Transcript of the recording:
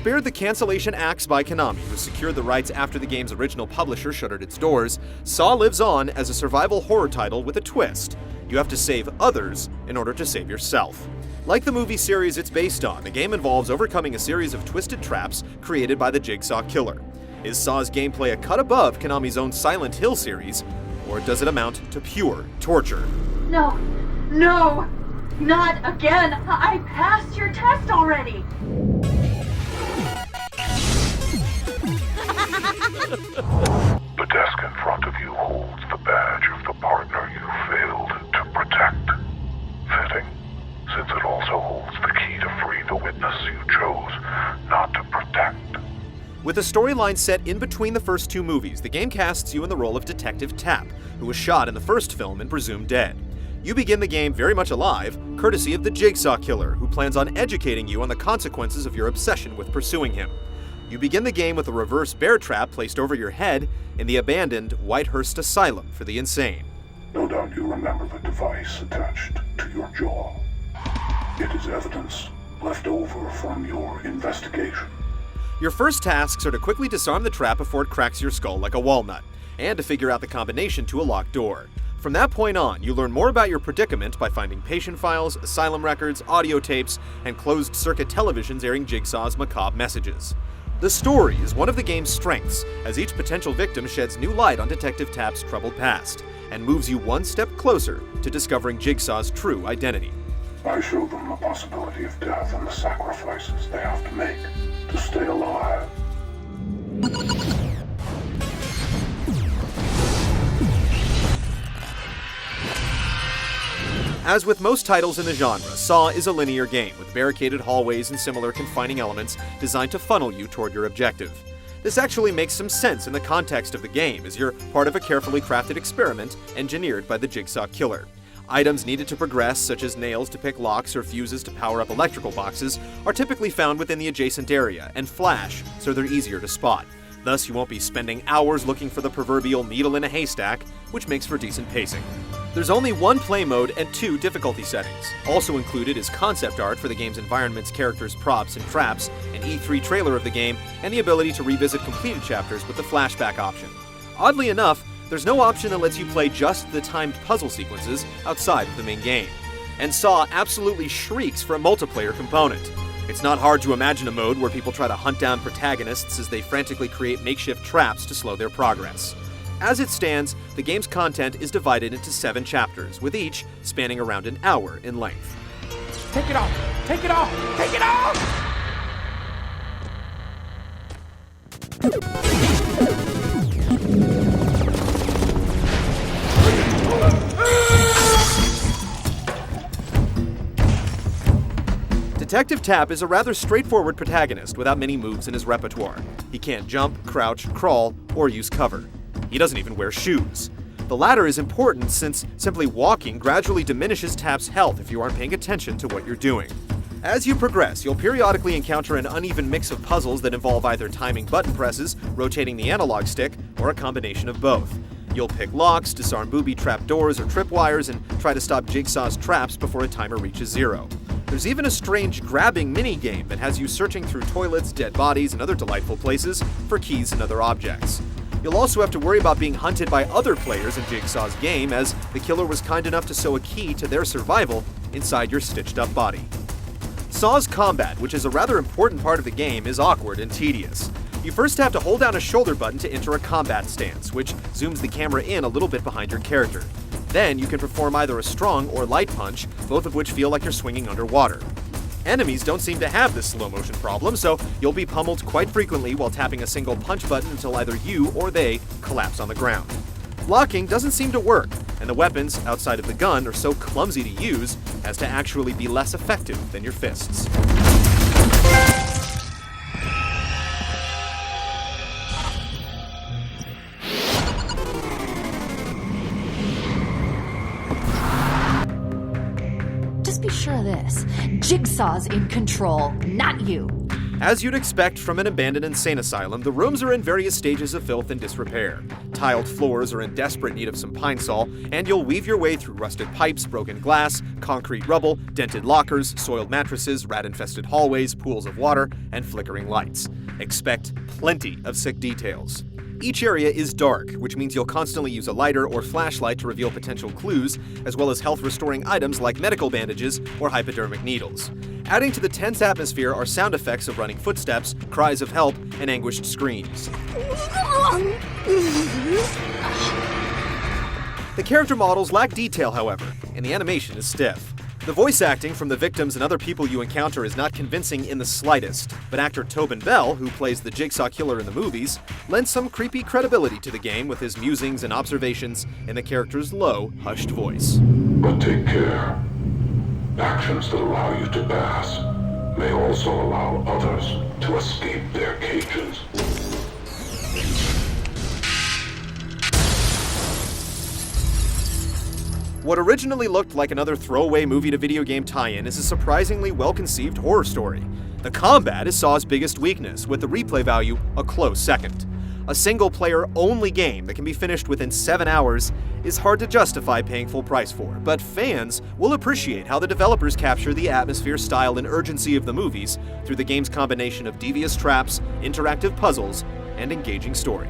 Spared the cancellation axe by Konami, who secured the rights after the game's original publisher shuttered its doors, Saw lives on as a survival horror title with a twist. You have to save others in order to save yourself. Like the movie series it's based on, the game involves overcoming a series of twisted traps created by the Jigsaw Killer. Is Saw's gameplay a cut above Konami's own Silent Hill series, or does it amount to pure torture? No, not again. I passed your test already. The desk in front of you holds the badge of the partner you failed to protect. Fitting, since it also holds the key to free the witness you chose not to protect. With a storyline set in between the first two movies, the game casts you in the role of Detective Tapp, who was shot in the first film and presumed dead. You begin the game very much alive, courtesy of the Jigsaw Killer, who plans on educating you on the consequences of your obsession with pursuing him. You begin the game with a reverse bear trap placed over your head in the abandoned Whitehurst Asylum for the insane. No doubt you remember the device attached to your jaw. It is evidence left over from your investigation. Your first tasks are to quickly disarm the trap before it cracks your skull like a walnut, and to figure out the combination to a locked door. From that point on, you learn more about your predicament by finding patient files, asylum records, audio tapes, and closed-circuit televisions airing Jigsaw's macabre messages. The story is one of the game's strengths, as each potential victim sheds new light on Detective Tapp's troubled past, and moves you one step closer to discovering Jigsaw's true identity. I show them the possibility of death and the sacrifices they have to make to stay alive. As with most titles in the genre, Saw is a linear game with barricaded hallways and similar confining elements designed to funnel you toward your objective. This actually makes some sense in the context of the game, as you're part of a carefully crafted experiment engineered by the Jigsaw Killer. Items needed to progress, such as nails to pick locks or fuses to power up electrical boxes, are typically found within the adjacent area and flash, so they're easier to spot. Thus, you won't be spending hours looking for the proverbial needle in a haystack, which makes for decent pacing. There's only one play mode and 2 difficulty settings. Also included is concept art for the game's environments, characters, props, and traps, an E3 trailer of the game, and the ability to revisit completed chapters with the flashback option. Oddly enough, there's no option that lets you play just the timed puzzle sequences outside of the main game. And Saw absolutely shrieks for a multiplayer component. It's not hard to imagine a mode where people try to hunt down protagonists as they frantically create makeshift traps to slow their progress. As it stands, the game's content is divided into 7 chapters, with each spanning around an hour in length. Take it off! Take it off! Take it off! Detective Tapp is a rather straightforward protagonist without many moves in his repertoire. He can't jump, crouch, crawl, or use cover. He doesn't even wear shoes. The latter is important since simply walking gradually diminishes Tapp's health if you aren't paying attention to what you're doing. As you progress, you'll periodically encounter an uneven mix of puzzles that involve either timing button presses, rotating the analog stick, or a combination of both. You'll pick locks, disarm booby-trapped doors or tripwires, and try to stop Jigsaw's traps before a timer reaches 0. There's even a strange grabbing mini-game that has you searching through toilets, dead bodies, and other delightful places for keys and other objects. You'll also have to worry about being hunted by other players in Jigsaw's game, as the killer was kind enough to sew a key to their survival inside your stitched-up body. Saw's combat, which is a rather important part of the game, is awkward and tedious. You first have to hold down a shoulder button to enter a combat stance, which zooms the camera in a little bit behind your character. Then you can perform either a strong or light punch, both of which feel like you're swinging underwater. Enemies don't seem to have this slow motion problem, so you'll be pummeled quite frequently while tapping a single punch button until either you or they collapse on the ground. Blocking doesn't seem to work, and the weapons outside of the gun are so clumsy to use as to actually be less effective than your fists. Just be sure of this. Jigsaw's in control, not you. As you'd expect from an abandoned insane asylum, the rooms are in various stages of filth and disrepair. Tiled floors are in desperate need of some pine sol, and you'll weave your way through rusted pipes, broken glass, concrete rubble, dented lockers, soiled mattresses, rat-infested hallways, pools of water, and flickering lights. Expect plenty of sick details. Each area is dark, which means you'll constantly use a lighter or flashlight to reveal potential clues, as well as health-restoring items like medical bandages or hypodermic needles. Adding to the tense atmosphere are sound effects of running footsteps, cries of help, and anguished screams. The character models lack detail, however, and the animation is stiff. The voice acting from the victims and other people you encounter is not convincing in the slightest, but actor Tobin Bell, who plays the Jigsaw Killer in the movies, lends some creepy credibility to the game with his musings and observations in the character's low, hushed voice. But take care. Actions that allow you to pass may also allow others to escape their cages. What originally looked like another throwaway movie-to-video game tie-in is a surprisingly well-conceived horror story. The combat is Saw's biggest weakness, with the replay value a close second. A single-player only game that can be finished within 7 hours is hard to justify paying full price for, but fans will appreciate how the developers capture the atmosphere, style, and urgency of the movies through the game's combination of devious traps, interactive puzzles, and engaging story.